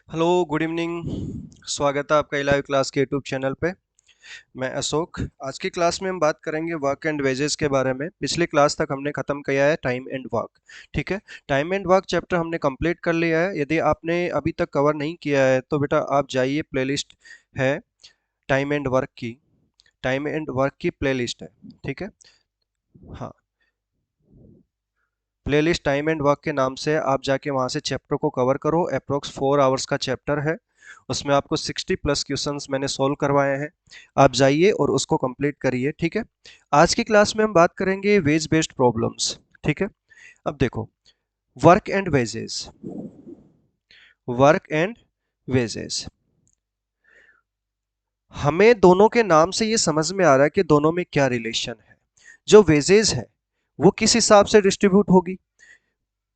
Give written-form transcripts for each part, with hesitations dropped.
Hello, good evening. स्वागत है आपका लाइव क्लास के यूट्यूब चैनल पे। मैं अशोक। आज की क्लास में हम बात करेंगे वर्क एंड वेजेस के बारे में। पिछली क्लास तक हमने खत्म किया है टाइम एंड वर्क। ठीक है, टाइम एंड वर्क चैप्टर हमने कंप्लीट कर लिया है। यदि आपने अभी तक कवर नहीं किया है तो बेटा आप जाइए, प्लेलिस्ट है टाइम एंड वर्क की, टाइम एंड वर्क की प्लेलिस्ट है। ठीक है, हाँ, प्लेलिस्ट टाइम एंड वर्क के नाम से आप जाके वहां से चैप्टर को कवर करो। अप्रोक्स 4 आवर्स का चैप्टर है, उसमें आपको 60+ क्वेश्चंस मैंने सॉल्व करवाए हैं। आप जाइए और उसको कंप्लीट करिए। ठीक है, आज की क्लास में हम बात करेंगे वेज बेस्ड प्रॉब्लम्स। ठीक है, अब देखो, work and wages, work and wages, हमें दोनों के नाम से ये समझ में आ रहा है कि दोनों में क्या रिलेशन है। जो वेजेस है वो किस हिसाब से डिस्ट्रीब्यूट होगी?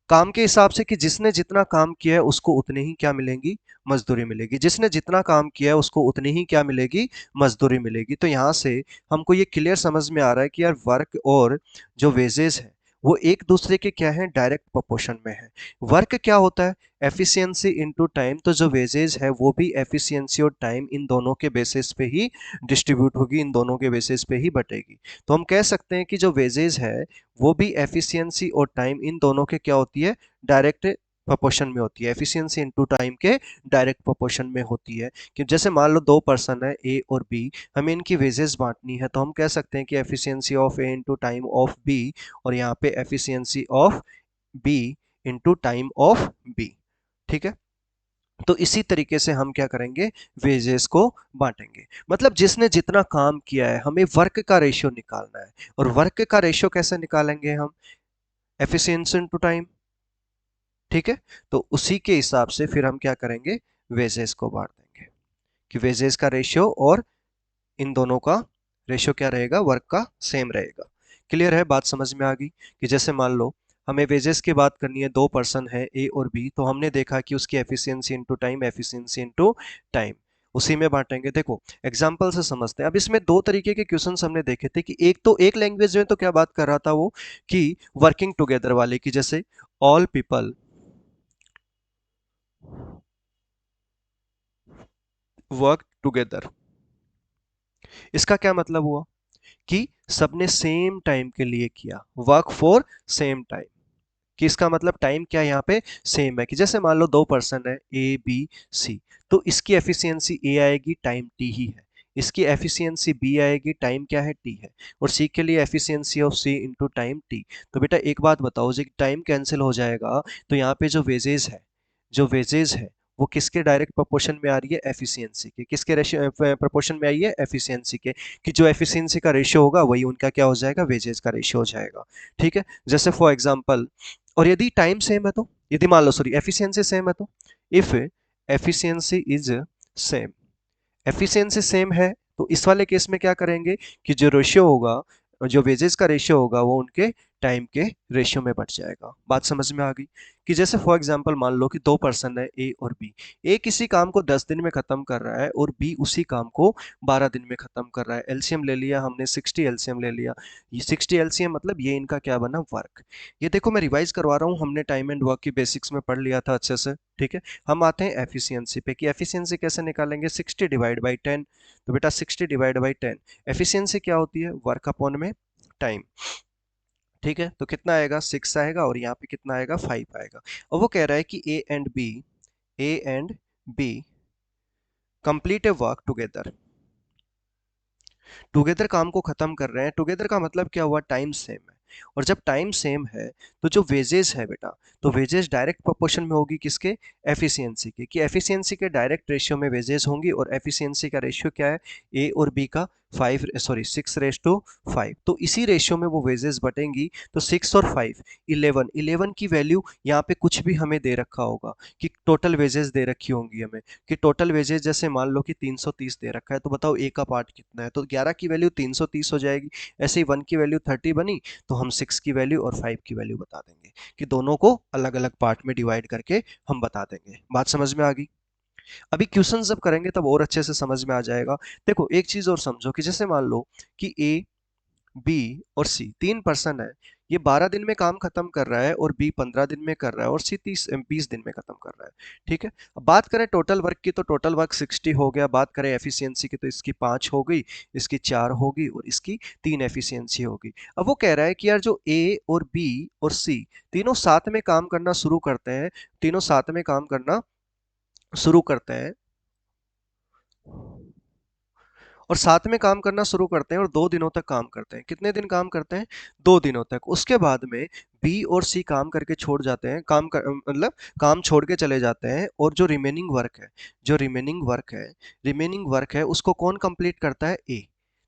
काम के हिसाब से, कि जिसने जितना काम किया है उसको उतनी ही क्या मिलेंगी? मजदूरी मिलेगी। जिसने जितना काम किया है उसको उतनी ही क्या मिलेगी? मजदूरी मिलेगी। तो यहां से हमको ये क्लियर समझ में आ रहा है कि यार वर्क और जो वेजेस है वो एक दूसरे के क्या है? डायरेक्ट प्रोपोर्शन में है। वर्क क्या होता है? Efficiency into time. तो जो वेजेस है वो भी एफिशिएंसी और टाइम इन दोनों के बेसिस पे ही डिस्ट्रीब्यूट होगी, इन दोनों के बेसिस पे ही बटेगी। तो हम कह सकते हैं कि जो वेजेस है वो भी एफिशिएंसी और टाइम इन दोनों के क्या होती है? डायरेक्ट प्रोपोर्शन में होती है। एफिशिएंसी इनटू टाइम के डायरेक्ट प्रोपोर्शन में होती है। कि जैसे मान लो दो पर्सन है ए और बी, हमें इनकी वेजेस बांटनी है, तो हम कह सकते हैं कि efficiency of A into time of B, और यहाँ पे efficiency of B into time of B. ठीक है, तो इसी तरीके से हम क्या करेंगे? वेजेस को बांटेंगे। मतलब जिसने जितना काम किया है, हमें वर्क का रेशियो निकालना है। और वर्क का रेशियो कैसे निकालेंगे हम? Efficiency into time. ठीक है, तो उसी के हिसाब से फिर हम क्या करेंगे? वेजेस को बांट देंगे, कि वेजेस का रेशियो और इन दोनों का रेशियो क्या रहेगा? वर्क का सेम रहेगा। क्लियर है? बात समझ में आ गई? कि जैसे मान लो हमें वेजेस की बात करनी है, दो पर्सन है ए और बी, तो हमने देखा कि उसकी efficiency into time, efficiency into time, उसी में बांटेंगे। देखो एग्जांपल से समझते हैं। अब इसमें दो तरीके के क्वेश्चंस हमने देखे थे, कि एक तो एक लैंग्वेज में तो क्या बात कर रहा था वो, कि वर्किंग टुगेदर वाले की, जैसे ऑल पीपल वर्क टुगेदर। इसका क्या मतलब हुआ? कि सबने सेम टाइम के लिए किया, वर्क फॉर सेम टाइम। कि इसका मतलब टाइम क्या यहाँ पे सेम है। कि जैसे मान लो दो पर्सन है ए बी सी, तो इसकी एफिशिएंसी ए आएगी, टाइम टी ही है। इसकी एफिशिएंसी बी आएगी, टाइम क्या है? टी है। और सी के लिए efficiency of C into time T. तो बेटा एक बात बताओ, जब टाइम कैंसिल हो जाएगा तो यहाँ पे जो वेजेस है, जो वेजेस है वो किसके डायरेक्ट प्रोपोर्शन में आ रही है? एफिशिएंसी के। किसके रेशियो प्रोपोर्शन में आई है? एफिशिएंसी के। कि जो एफिशिएंसी का रेशियो होगा वही उनका क्या हो जाएगा? वेजेस का रेशियो हो जाएगा। ठीक है, जैसे फॉर एग्जांपल, और यदि टाइम सेम है तो, यदि मान लो सॉरी एफिशिएंसी सेम है तो, if efficiency is same, efficiency same है, तो इस वाले केस में क्या करेंगे? कि जो रेशियो होगा, जो वेजेस का रेशियो होगा वो उनके टाइम के रेशियो में बढ़ जाएगा। बात समझ में आ गई? कि जैसे फॉर एग्जांपल मान लो कि दो पर्सन है ए और बी। ए किसी काम को 10 दिन में खत्म कर रहा है और बी उसी काम को 12 दिन में खत्म कर रहा है। एलसीएम ले लिया हमने, 60 एलसीएम ले लिया। ये 60 एलसीएम मतलब ये इनका क्या बना? वर्क। ये देखो मैं रिवाइज करवा रहा हूँ, हमने टाइम एंड वर्क की बेसिक्स में पढ़ लिया था अच्छे से। ठीक है, हम आते हैं एफिशिएंसी पे, कि एफिशिएंसी कैसे निकालेंगे? 60 डिवाइड बाई 10। तो बेटा 60 डिवाइड बाई 10, एफिशिएंसी क्या होती है? वर्क अपॉन में टाइम। ठीक है, तो कितना आएगा? 6 आएगा, और यहाँ पे कितना आएगा? 5 आएगा। और वो कह रहा है कि A and B complete a work together, together काम को खत्म कर रहे हैं। टुगेदर का मतलब क्या हुआ? टाइम सेम है। और जब टाइम सेम है तो जो वेजेस है बेटा, तो वेजेस डायरेक्ट प्रोपोर्शन में होगी किसके? एफिशिएंसी के। कि एफिशिएंसी के डायरेक्ट रेशियो में वेजेस होंगी, और एफिशिएंसी का रेशियो क्या है? ए और बी का 6:5। तो इसी रेशियो में वो वेजेस बटेंगी। तो 6 और 5, 11। 11 की वैल्यू यहाँ पे कुछ भी हमें दे रखा होगा, कि टोटल वेजेस दे रखी होंगी हमें, कि टोटल वेजेस जैसे मान लो कि 330 दे रखा है, तो बताओ ए का पार्ट कितना है? तो 11 की वैल्यू 330 हो जाएगी। ऐसे ही 1 की वैल्यू 30 बनी, तो हम 6 की वैल्यू और 5 की वैल्यू बता देंगे, कि दोनों को अलग अलग पार्ट में डिवाइड करके हम बता देंगे। बात समझ में आ गई? अभी क्वेश्चन जब करेंगे तब और अच्छे से समझ में आ जाएगा। देखो एक चीज और समझो, कि जैसे मान लो कि ए बी और सी तीन पर्सन है। ये 12 दिन में काम खत्म कर रहा है और बी 15 दिन में कर रहा है और सी 20 दिन में खत्म कर रहा है। ठीक है, अब बात करें टोटल वर्क की तो टोटल वर्क 60 हो गया। बात करें एफिशिएंसी की तो इसकी 5 हो गई, इसकी 4 होगी और इसकी 3 एफिशिएंसी होगी। अब वो कह रहा है कि यार जो ए और बी और सी तीनों साथ में काम करना शुरू करते हैं, तीनों साथ में काम करना शुरू करते हैं और साथ में काम करना शुरू करते हैं और 2 दिनों तक काम करते हैं। कितने दिन काम करते हैं? 2 दिनों तक। उसके बाद में बी और सी काम करके छोड़ जाते हैं, मतलब काम छोड़ के चले जाते हैं और जो रिमेनिंग वर्क है, रिमेनिंग वर्क है उसको कौन कंप्लीट करता है? ए।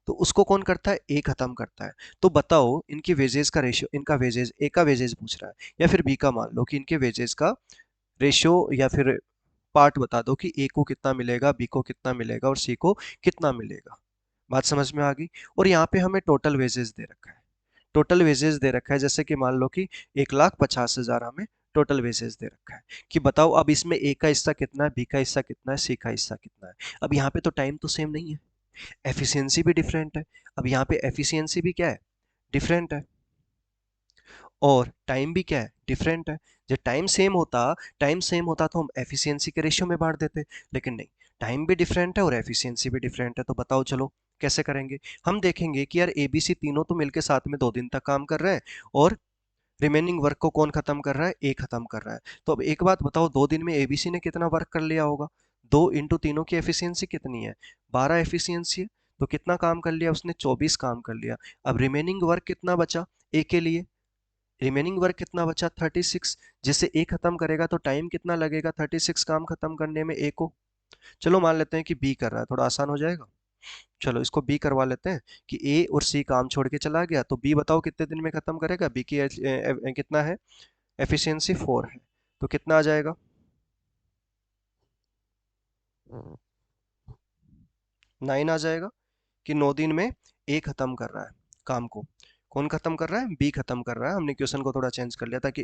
तो उसको कौन करता है? ए खत्म करता है। तो बताओ इनकी वेजेस का रेशियो, इनका वेजेस, ए का वेजेस पूछ रहा है या फिर बी का, मान लो कि इनके वेजेस का रेशियो या फिर पार्ट बता दो कि ए को कितना मिलेगा, बी को कितना मिलेगा और सी को कितना मिलेगा। बात समझ में आ गई? और यहाँ पे हमें टोटल वेजेस दे रखा है, टोटल वेजेस दे रखा है, जैसे कि मान लो कि 1,50,000 हमें टोटल वेजेस दे रखा है कि बताओ अब इसमें ए का हिस्सा कितना है, बी का हिस्सा कितना है, सी का हिस्सा कितना है। अब यहाँ पे तो टाइम तो सेम नहीं है, एफिशिएंसी भी डिफरेंट है। अब यहाँ पे एफिशिएंसी भी क्या है? डिफरेंट है और टाइम भी क्या है? डिफरेंट है। जब टाइम सेम होता तो हम एफिशिएंसी के रेशियो में बांट देते, लेकिन नहीं, टाइम भी डिफरेंट है और एफिशिएंसी भी डिफरेंट है। तो बताओ चलो कैसे करेंगे? हम देखेंगे कि यार एबीसी तीनों तो मिलकर साथ में 2 दिन तक काम कर रहे हैं और रिमेनिंग वर्क को कौन खत्म कर रहा है? ए खत्म कर रहा है। तो अब एक बात बताओ, 2 दिन में एबीसी ने कितना वर्क कर लिया होगा? 2 इंटू तीनों की एफिशिएंसी कितनी है? 12 एफिशिएंसी है। तो कितना काम कर लिया उसने? 24 काम कर लिया। अब रिमेनिंग वर्क कितना बचा ए के लिए? रिमेनिंग वर्क कितना बचा? 36। जिससे ए खत्म करेगा तो टाइम कितना लगेगा 36 काम खत्म करने में ए को? चलो मान लेते हैं कि बी कर रहा है, थोड़ा आसान हो जाएगा। चलो इसको बी करवा लेते हैं कि ए और सी काम छोड़ के चला गया, तो बी बताओ कितने दिन में खत्म करेगा? बी की कितना है? एफिशिएंसी 4 है। तो कितना आ जाएगा? 9 आ जाएगा कि 9 दिन में ए खत्म कर रहा है काम को। कौन खत्म कर रहा है? बी खत्म कर रहा है। हमने क्वेश्चन को थोड़ा चेंज कर लिया ताकि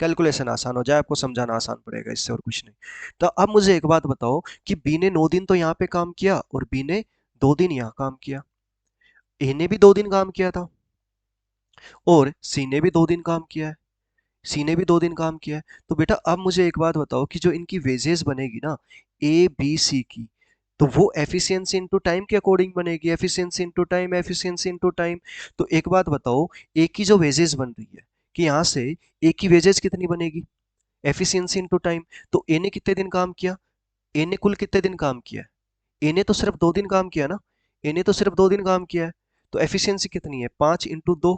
कैलकुलेशन आसान हो जाए, आपको समझाना आसान पड़ेगा इससे और कुछ नहीं। तो अब मुझे एक बात बताओ कि बी ने 9 दिन तो यहाँ पे काम किया और बी ने 2 दिन यहाँ काम किया, ए ने भी 2 दिन काम किया था और सी ने भी 2 दिन काम किया है, सी ने भी 2 दिन काम किया है। तो बेटा अब मुझे एक बात बताओ कि जो इनकी वेजेस बनेगी ना, ए बी सी की, तो वो एफिशिएंसी इनटू टाइम के अकॉर्डिंग बनेगी। Efficiency into time, efficiency into time. तो एक बात बताओ, ए की जो वेजेस बन रही है कि यहाँ से ए की वेजेस कितनी बनेगी? Efficiency into time. तो ए ने कितने दिन काम किया? ए ने कुल कितने दिन काम किया? ए ने तो सिर्फ 2 दिन काम किया ना, ए ने तो सिर्फ 2 दिन काम किया है। तो एफिशिएंसी कितनी है? 5 इंटू 2।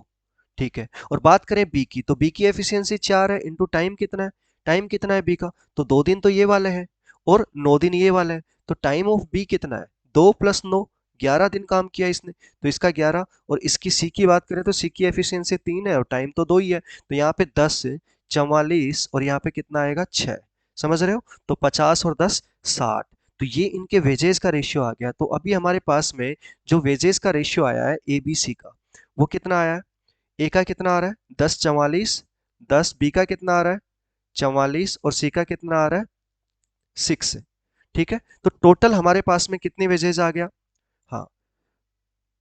ठीक है, और बात करें बी की, तो बी की एफिशिएंसी 4 है, इंटू टाइम कितना है? टाइम कितना है बी का? तो 2 दिन तो ये वाले हैं और 9 दिन ये वाले हैं। तो टाइम ऑफ बी कितना है? 2 + 9, 11 दिन काम किया इसने, तो इसका 11। और इसकी सी की बात करें तो सी की एफिशिएंसी 3 है और टाइम तो 2 ही है। तो यहाँ पे 10, 44 और यहाँ पे कितना आएगा? 6। समझ रहे हो? तो 50 और 10, 60। तो ये इनके वेजेस का रेशियो आ गया। तो अभी हमारे पास में जो वेजेस का रेशियो आया है ए बी सी का, वो कितना आया है? ए का कितना आ रहा है? 10, 44, 10। बी का कितना आ रहा है? 44 और सी का कितना आ रहा है? 6। ठीक है, तो टोटल हमारे पास में कितनी वेजेज आ गया? हाँ,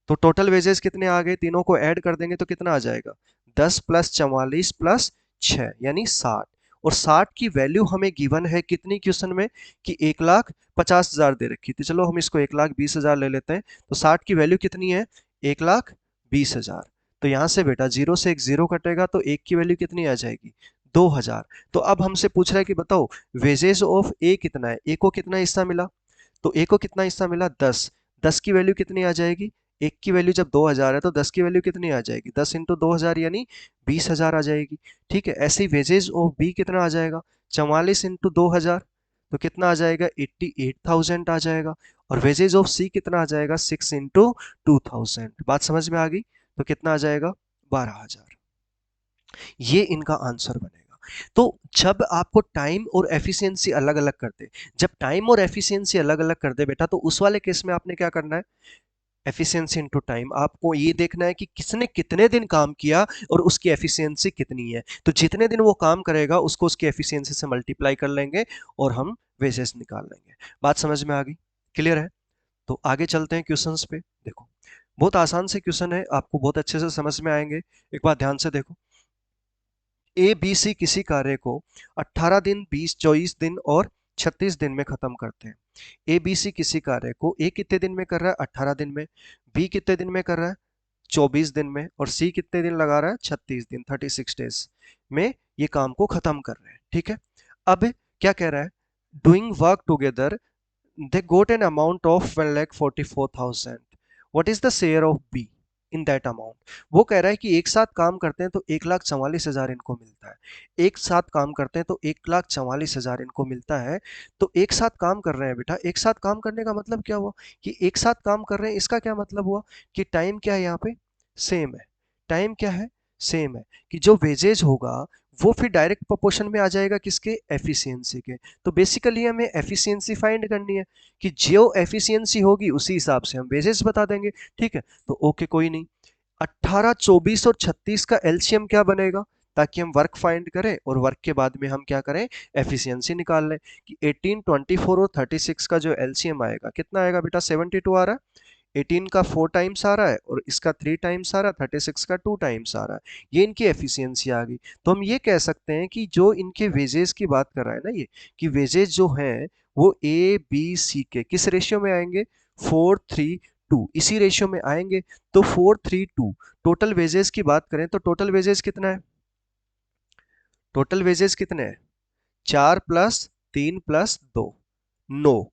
तो टोटल वेजेस कितने आ गए? तीनों को ऐड कर देंगे तो कितना आ जाएगा? 10 + 44 + 6 यानी 60। और 60 की वैल्यू हमें गिवन है कितनी क्वेश्चन में? कि 1,50,000 दे रखी थी। चलो हम इसको 1,20,000 ले लेते हैं। तो 60 की वैल्यू कितनी है? 1,20,000। तो यहां से बेटा जीरो से एक जीरो कटेगा तो एक की वैल्यू कितनी आ जाएगी? 2,000। तो अब हमसे पूछ रहा है कि बताओ वेजेस ऑफ ए कितना है? ए को कितना हिस्सा मिला? तो ए को कितना हिस्सा मिला? 10। 10 की वैल्यू कितनी आ जाएगी? एक की वैल्यू जब 2,000 है तो 10 की वैल्यू कितनी आ जाएगी? 10 इंटू 2,000 यानी 20,000 आ जाएगी। ठीक है, ऐसे ही वेजेज ऑफ बी कितना आ जाएगा? 44 इंटू 2,000, तो कितना आ जाएगा? 88,000 आ जाएगा। और वेजेज ऑफ सी कितना आ जाएगा? 6 इंटू 2,000। बात समझ में आ गई? तो कितना आ जाएगा? 12,000। ये इनका आंसर बनेगा। तो जब आपको टाइम और एफिशिएंसी अलग अलग कर दे, जब टाइम और एफिशिएंसी अलग अलग कर दे बेटा, तो उस वाले केस में आपने क्या करना है? Efficiency into time. आपको ये देखना है कि किसने कितने दिन काम किया और उसकी एफिशिएंसी कितनी है। तो जितने दिन वो काम करेगा उसको उसकी एफिशिएंसी से मल्टीप्लाई कर लेंगे और हम वेजेस निकाल लेंगे। बात समझ में आ गई? क्लियर है? तो आगे चलते हैं क्वेश्चंस पे। देखो बहुत आसान से क्वेश्चन है, आपको बहुत अच्छे से समझ में आएंगे। एक बार ध्यान से देखो, ए बी सी किसी कार्य को 18 दिन, 20, 24 दिन और 36 दिन में खत्म करते हैं। ए बी सी किसी कार्य को ए कितने दिन में कर रहा है? 18 दिन में। बी कितने दिन में कर रहा है? 24 दिन में। और सी कितने दिन लगा रहा है? 36 दिन, 36 डेज में ये काम को खत्म कर रहे हैं। ठीक है, अब क्या कह रहा है? Doing work together they got an amount of 1,44,000. What is the share of B in that amount? वो कह रहा है कि एक साथ काम करते हैं तो 1,44,000 इनको मिलता है। एक साथ काम करते हैं तो 1,44,000 इनको मिलता है। तो एक साथ काम कर रहे हैं बेटा, एक साथ काम करने का मतलब क्या हुआ कि एक साथ काम कर रहे हैं, इसका क्या मतलब हुआ कि टाइम क्या है यहाँ पे? सेम है। टाइम क्या है? सेम है। कि जो वेजेज होगा वो फिर डायरेक्ट प्रोपोर्शन में आ जाएगा किसके? एफिशिएंसी के। तो बेसिकली हमें एफिशिएंसी फाइंड करनी है कि जो एफिशिएंसी होगी उसी हिसाब से हम वेजेस बता देंगे। ठीक है, तो ओके कोई नहीं। 18, 24 और 36 का एलसीएम क्या बनेगा, ताकि हम वर्क फाइंड करें और वर्क के बाद में हम क्या करें? एफिशिएंसी निकाल लें। कि 18, 24 और 36 का जो एलसीएम आएगा कितना आएगा बेटा? 72 आ रहा है। 18 का 4 टाइम्स आ रहा है और इसका 3 टाइम्स आ रहा है, 36 का 2 टाइम्स आ रहा है। ये इनकी एफिशिएंसी आ गई। तो हम ये कह सकते हैं कि जो इनके वेजेस की बात कर रहा है ना ये, कि वेजेस जो हैं वो ए बी सी के किस रेशियो में आएंगे? 4:3:2, इसी रेशियो में आएंगे। तो 4:3:2 टोटल वेजेस की बात करें तो टोटल वेजेस कितना है? टोटल वेजेस कितने हैं? 4+3+2, 9।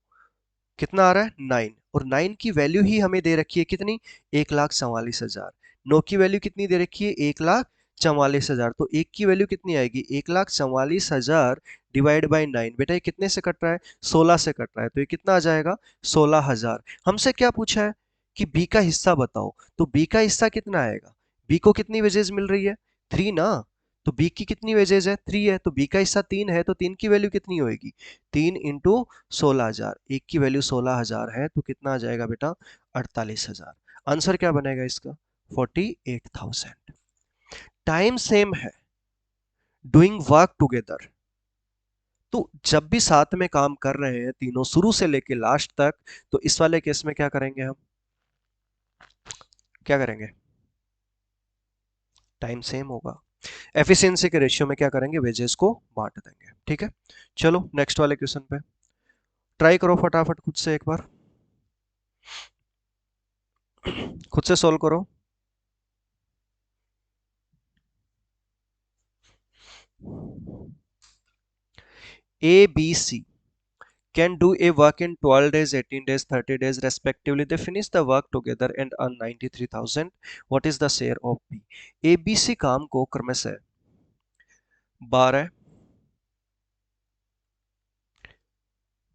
कितना आ रहा है? 9। और 9 की वैल्यू ही हमें दे रखी है कितनी? 1,44,000। 9 की वैल्यू कितनी दे रखी है? 1,44,000। तो 1 की वैल्यू कितनी आएगी? 1,44,000 डिवाइड बाई 9। बेटा ये कितने से कट रहा है? 16 से कट रहा है। तो ये कितना आ जाएगा? 16,000। हमसे क्या पूछा है कि बी का हिस्सा बताओ, तो बी का हिस्सा कितना आएगा? बी को कितनी वेजेज मिल रही है? 3 ना। तो बी की कितनी वेजेज है? 3 है। तो बी का हिस्सा 3 है, तो 3 की वैल्यू कितनी होगी? 3 इंटू 16,000। एक की वैल्यू 16,000 है तो कितना आ जाएगा बेटा? 48,000। आंसर क्या बनेगा इसका? 48,000। टाइम सेम है, डूइंग वर्क टुगेदर। तो जब भी साथ में काम कर रहे हैं तीनों शुरू से लेके लास्ट तक, तो इस वाले केस में क्या करेंगे हम? क्या करेंगे? टाइम सेम होगा। एफिशिएंसी के रेशियो में क्या करेंगे? वेजेस को बांट देंगे। ठीक है, चलो नेक्स्ट वाले क्वेश्चन पे ट्राई करो फटाफट खुद से एक बार, खुद से सॉल्व करो। A B C can do a work in 12 days, 18 days, 30 days respectively. They finish the work together and earn 93,000. What is the share of B? ABC काम को क्रमशः 12,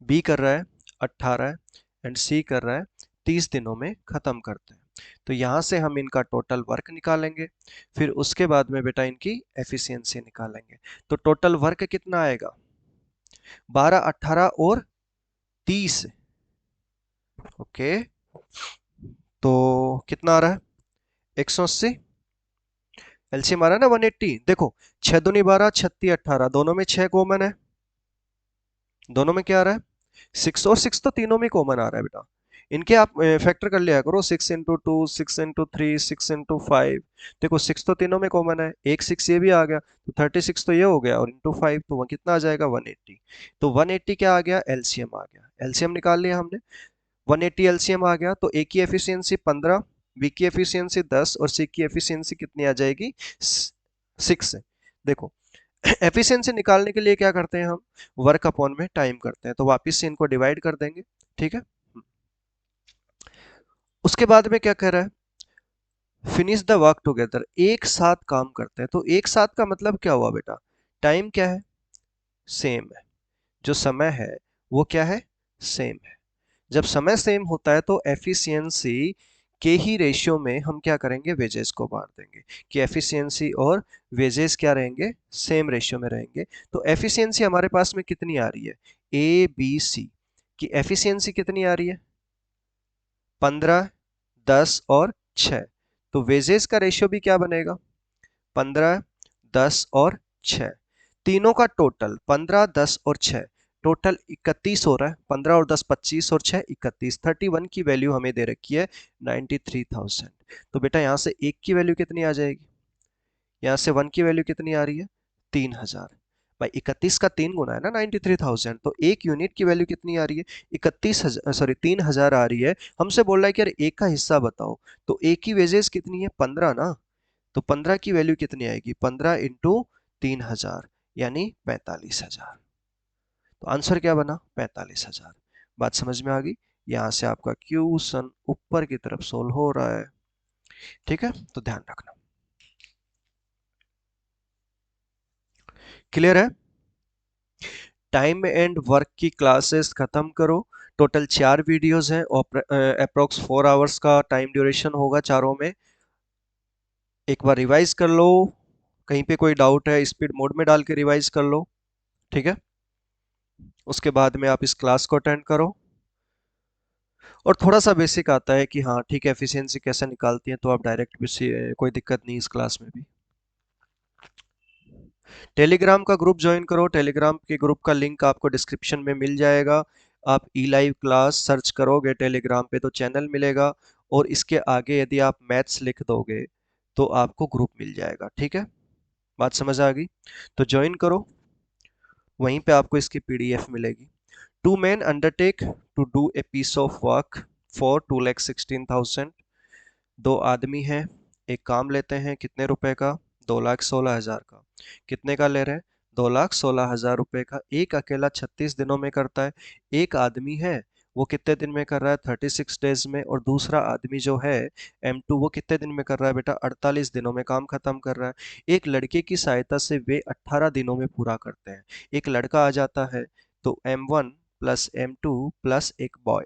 B कर रहा है 18 एंड C कर रहा है 30 दिनों में खत्म करते हैं। तो यहां से हम इनका टोटल वर्क निकालेंगे, फिर उसके बाद में बेटा इनकी एफिशिएंसी निकालेंगे। तो टोटल वर्क कितना आएगा? 12, 18 और 30। ओके, तो कितना आ रहा है? 180। एलसीएम आ रहा है ना 180। देखो 6 दूनी 12, 36 18, दोनों में 6 कॉमन है। दोनों में क्या आ रहा है? 6, और 6 तो तीनों में कॉमन आ रहा है बेटा। इनके आप फैक्टर कर लिया करो, 6 into 2, 6 into 3, 6 into 5। देखो 6 तो तीनों में कॉमन है, एक 6 ये भी आ गया, तो 36 तो ये हो गया, और इंटू 5 तो वह कितना आ जाएगा? 180। तो 180 क्या आ गया? एलसीएम आ गया। एलसीएम निकाल लिया हमने। 180 एलसीएम आ गया, तो ए की एफिशिएंसी 15, बी की एफिशिएंसी 10 और सी की एफिशिएंसी कितनी आ जाएगी? 6। देखो एफिशिएंसी निकालने के लिए क्या करते हैं हम? वर्क अपॉन में टाइम करते हैं, तो वापस से इनको डिवाइड कर देंगे। ठीक है, उसके बाद में क्या कह रहा है? फिनिश द वर्क टुगेदर, एक साथ काम करते हैं। तो एक साथ का मतलब क्या हुआ बेटा? टाइम क्या है? सेम है। जो समय है वो क्या है? सेम है। जब समय सेम होता है तो एफिशिएंसी के ही रेशियो में हम क्या करेंगे? वेजेस को बांट देंगे। कि एफिशिएंसी और वेजेस क्या रहेंगे? सेम रेशियो में रहेंगे। तो एफिशिएंसी हमारे पास में कितनी आ रही है? ए बी सी की एफिशिएंसी कितनी आ रही है? 15, 10 और 6। तो वेजेस का रेशियो भी क्या बनेगा? 15, 10 और 6। तीनों का टोटल 15, 10 और 6 टोटल 31 हो रहा है, 15 और 10 25 और 6 31, 31 की वैल्यू हमें दे रखी है 93,000। तो बेटा यहाँ से एक की वैल्यू कितनी आ जाएगी, यहाँ से वन की वैल्यू कितनी आ रही है 3,000। भाई 31 का 3 गुना है ना 93,000, तो एक यूनिट की वैल्यू कितनी आ रही है 31,000, सॉरी 3,000 आ रही है। हमसे बोल रहा है कि यार एक का हिस्सा बताओ, तो एक की वेजेस कितनी है 15 ना, तो 15 की वैल्यू कितनी आएगी 15 इंटू 3,000 यानी 45,000। तो आंसर क्या बना 45,000। बात समझ में आ गई। यहां से आपका क्वेश्चन ऊपर की तरफ सोल्व हो रहा है, ठीक है, तो ध्यान रखना। क्लियर है। टाइम एंड वर्क की क्लासेस खत्म करो। टोटल 4 वीडियोस हैं, अप्रोक्स 4 आवर्स का टाइम ड्यूरेशन होगा चारों में। एक बार रिवाइज कर लो, कहीं पे कोई डाउट है स्पीड मोड में डाल के रिवाइज कर लो, ठीक है। उसके बाद में आप इस क्लास को अटेंड करो और थोड़ा सा बेसिक आता है कि हाँ ठीक है एफिशिएंसी कैसे निकालती है, तो आप डायरेक्ट भी कोई दिक्कत नहीं इस क्लास में भी। टेलीग्राम का ग्रुप ज्वाइन करो, टेलीग्राम के ग्रुप का लिंक आपको डिस्क्रिप्शन में मिल जाएगा। आप ई लाइव क्लास सर्च करोगे टेलीग्राम पे तो चैनल मिलेगा, और इसके आगे यदि आप मैथ्स लिख दोगे तो आपको ग्रुप मिल जाएगा, ठीक है। बात समझ आ गई, तो ज्वाइन करो, वहीं पे आपको इसकी पीडीएफ मिलेगी। Two man undertake to do a piece of work for 2,16,000। दो आदमी हैं, एक काम लेते हैं कितने रुपए का 2,16,000 का। कितने का ले रहे हैं 2,16,000 रुपए का। एक अकेला 36 दिनों में करता है, एक आदमी है वो कितने दिन में कर रहा है 36 डेज में, और दूसरा आदमी जो है M2 वो कितने दिन में कर रहा है बेटा 48 दिनों में काम खत्म कर रहा है। एक लड़के की सहायता से वे 18 दिनों में पूरा करते हैं। एक लड़का आ जाता है तो M1 प्लस M2 प्लस एक बॉय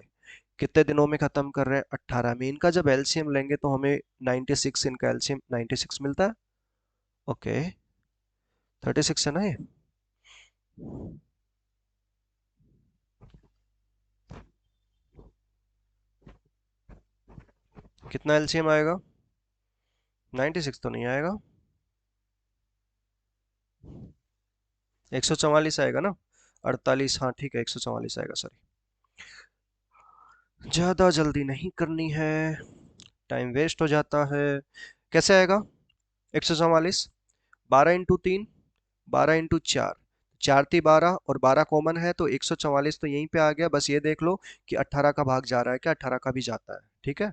कितने दिनों में खत्म कर रहे हैं 18 में। इनका जब एलसीएम लेंगे तो हमें 96, इनका एलसीएम 96 मिलता है। ओके 36 है ना ये। कितना एलसीएम आएगा 96 तो नहीं आएगा, 144 आएगा ना। 48, हाँ ठीक है 144 आएगा, सॉरी। ज्यादा जल्दी नहीं करनी है, टाइम वेस्ट हो जाता है। कैसे आएगा 144, 12 इंटू 3, 12 इंटू 4, 4 × 3 = 12 और 12 कॉमन है तो 144 तो यहीं पे आ गया। बस ये देख लो कि 18 का भाग जा रहा है क्या, 18 का भी जाता है, ठीक है।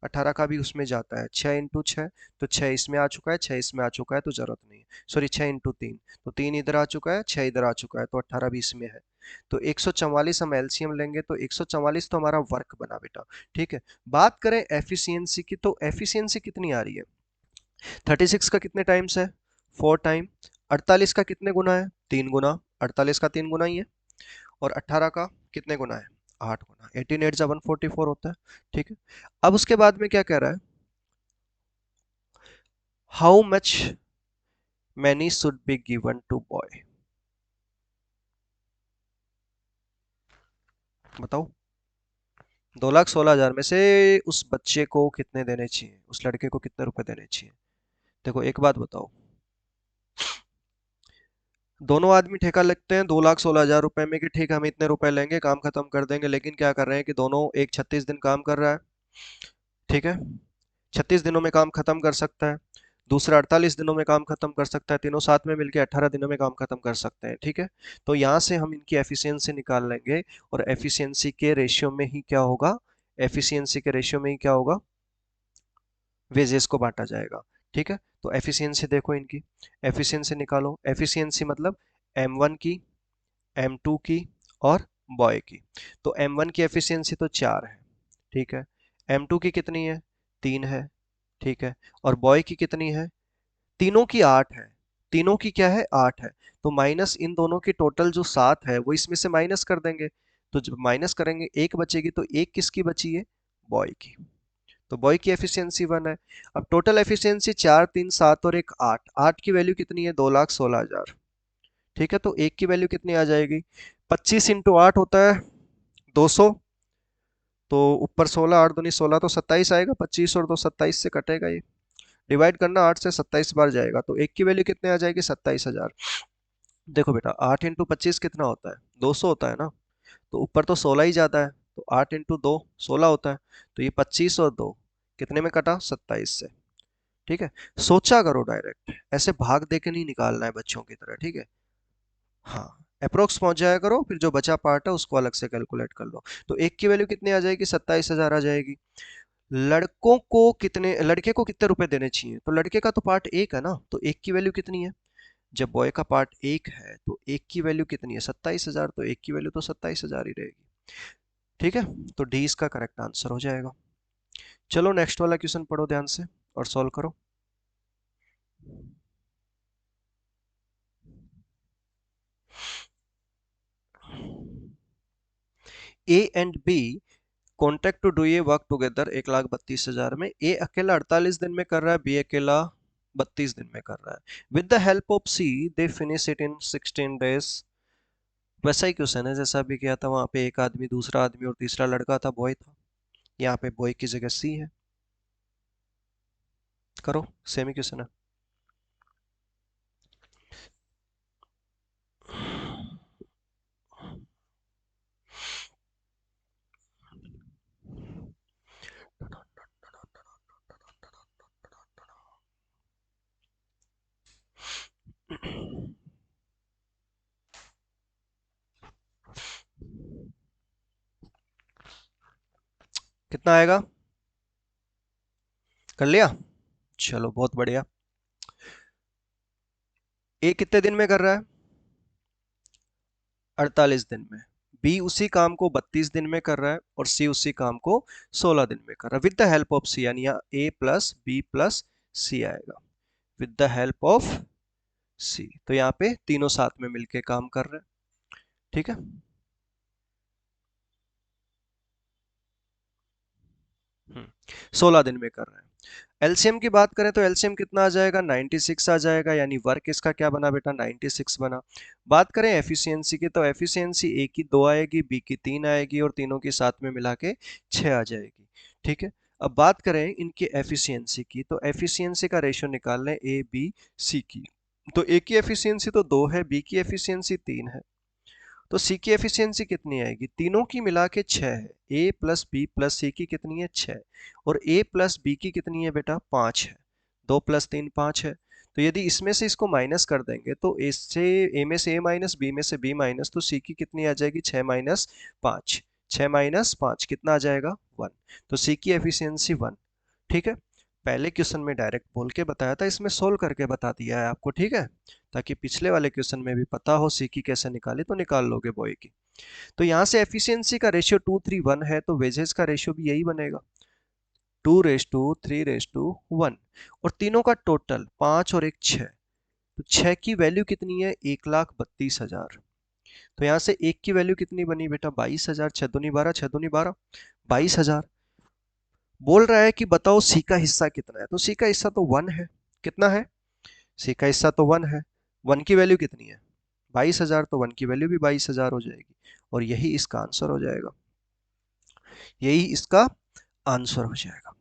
18 का भी उसमें जाता है। 6 × 6 तो 6 इसमें आ चुका है, 6 इसमें आ चुका है तो जरूरत नहीं है। सॉरी 6 × 3 तो 3 इधर आ चुका है, 6 इधर आ चुका है, तो 18 भी इसमें है। तो 144 हम एलसीएम लेंगे तो 144 तो हमारा वर्क बना बेटा, ठीक है। बात करें एफिशिएंसी की, तो एफिशिएंसी कितनी आ रही है 36 का कितने टाइम्स है 4 टाइम, 48 का कितने गुना है 3 गुना, 48 का 3 गुना ही है, और 18 का कितने गुना है 8 गुना, 18 8 जा 144 होता है, ठीक है। अब उसके बाद में क्या कह रहा है, how much many should be given to boy. बताओ 2,16,000 में से उस बच्चे को कितने देने चाहिए, उस लड़के को कितने रुपए देने चाहिए। देखो एक बात बताओ, दोनों आदमी ठेका लगते हैं 2,16,000 रुपए में कि ठीक है हम इतने रुपए लेंगे काम खत्म कर देंगे, लेकिन क्या कर रहे हैं कि दोनों एक 36 दिन काम कर रहा है, ठीक है। 36 दिनों में काम खत्म कर सकता है, दूसरा 48 दिनों में काम खत्म कर सकता है, तीनों साथ में मिलकर 18 दिनों में काम खत्म कर सकते हैं, ठीक है। तो यहाँ से हम इनकी एफिशिएंसी निकाल लेंगे, और एफिशिएंसी के रेशियो में ही क्या होगा, एफिशिएंसी के रेशियो में ही क्या होगा, वेजेस को बांटा जाएगा, ठीक है। तो एफिशिएंसी देखो इनकी, एफिशिएंसी निकालो। एफिशिएंसी मतलब M1 की, M2 की और बॉय की। तो M1 की एफिशिएंसी तो 4 है, ठीक है। M2 की कितनी है 3 है, ठीक है। और बॉय की कितनी है, तीनों की 8 है, तीनों की क्या है 8 है। तो माइनस इन दोनों की टोटल जो 7 है वो इसमें से माइनस कर देंगे, तो जब माइनस करेंगे एक बचेगी, तो एक किसकी बची है बॉय की, तो बॉय की एफिशिएंसी 1 है। अब टोटल एफिशिएंसी 4 3 7 और एक 8, 8 की वैल्यू कितनी है 2,16,000, ठीक है। तो एक की वैल्यू कितनी आ जाएगी 25 × 8 होता है 200, तो ऊपर 16, 8 दूनी 16 तो 27 आएगा, 25 और 2 27 से कटेगा ये, डिवाइड करना 8 से 27 बार जाएगा, तो एक की वैल्यू कितने आ जाएगी 27,000। देखो बेटा 8 × 25 कितना होता है 200 होता है ना, तो ऊपर तो 16 ही जाता है, तो 8 × 2 16 होता है, तो ये 25 और 2 कितने में कटा, 27 से। ठीक है, सोचा करो डायरेक्ट, ऐसे भाग दे के नहीं निकालना है बच्चों की तरह, ठीक है। हाँ, अप्रोक्स पहुंच जाया करो, फिर जो बचा पार्ट है उसको अलग से कैलकुलेट कर लो। तो एक की वैल्यू कितनी आ जाएगी, 27,000 आ जाएगी। लड़कों को कितने, लड़के को कितने रुपए देने चाहिए, तो लड़के का तो पार्ट एक है ना, तो एक की वैल्यू कितनी है, जब बॉय का पार्ट एक है तो एक की वैल्यू कितनी है, 27,000, तो एक की वैल्यू तो 27,000 ही रहेगी। ठीक है, तो डी इसका करेक्ट आंसर हो जाएगा। चलो नेक्स्ट वाला क्वेश्चन पढ़ो ध्यान से और सॉल्व करो। A and B contract to do ये वर्क टुगेदर 1,32,000 में। ए अकेला 48 दिन में कर रहा है, बी अकेला 32 दिन में कर रहा है। With the help of C they finish it in 16 days. वैसा ही क्वेश्चन है जैसा अभी किया था, वहां पे एक आदमी, दूसरा आदमी और तीसरा लड़का था, बॉय था। यहाँ पे बॉय की जगह सी है। करो, सेम ही क्वेश्चन है। कितना आएगा, कर लिया, चलो बहुत बढ़िया। ए कितने दिन में कर रहा है, 48 दिन में। बी उसी काम को 32 दिन में कर रहा है और सी उसी काम को 16 दिन में कर रहा है। विद द हेल्प ऑफ सी, यानी यहाँ ए प्लस बी प्लस सी आएगा, विद द हेल्प ऑफ सी। तो यहाँ पे तीनों साथ में मिलके काम कर रहे हैं। ठीक है। 16 दिन में कर रहे हैं। एलसीएम की बात करें तो एलसीएम कितना आ जाएगा, 96 आ जाएगा, यानी वर्क इसका क्या बना बेटा, 96 बना। बात करें एफिशिएंसी की, तो एफिशिएंसी ए की 2 आएगी, बी की 3 आएगी और तीनों की साथ में मिला के 6 आ जाएगी। ठीक है। अब बात करें इनकी एफिशिएंसी की, तो एफिशिएंसी का रेशियो निकाल लें ए बी सी की। तो ए की एफिशिएंसी तो 2 है, बी की एफिशिएंसी 3 है, तो सी की एफिशिएंसी कितनी आएगी, तीनों की मिला के 6 है। ए प्लस बी प्लस सी की कितनी है, 6। और ए प्लस बी की कितनी है बेटा, 5 है। 2 प्लस 3 5 है। तो यदि इसमें से इसको माइनस कर देंगे तो ए से, ए में से ए माइनस, बी में से बी माइनस, तो सी की कितनी आ जाएगी, 6 माइनस 5। 6 माइनस 5 कितना आ जाएगा, 1। तो सी की एफिशिएंसी 1। ठीक है। पहले क्वेश्चन में डायरेक्ट बोल के बताया था, इसमें सोल्व करके बता दिया है आपको, ठीक है, ताकि पिछले वाले क्वेश्चन में भी पता हो सी की कैसे निकाली, तो निकाल लोगे बॉय की। तो यहाँ से एफिशिएंसी का रेशियो 2:3:1 है, तो वेजेस का रेशियो भी यही बनेगा, 2:3:1। और तीनों का टोटल 5 और एक 6, तो 6 की वैल्यू कितनी है, 1,32,000। तो यहाँ से एक की वैल्यू कितनी बनी बेटा, 22,000। 6 दूनी 12, 6 दूनी 12, 22,000। बोल रहा है कि बताओ सी का हिस्सा कितना है, तो सी का हिस्सा तो 1 है। कितना है, सी का हिस्सा तो 1 है। 1 की वैल्यू कितनी है, 22,000, तो 1 की वैल्यू भी 22,000 हो जाएगी। और यही इसका आंसर हो जाएगा, यही इसका आंसर हो जाएगा।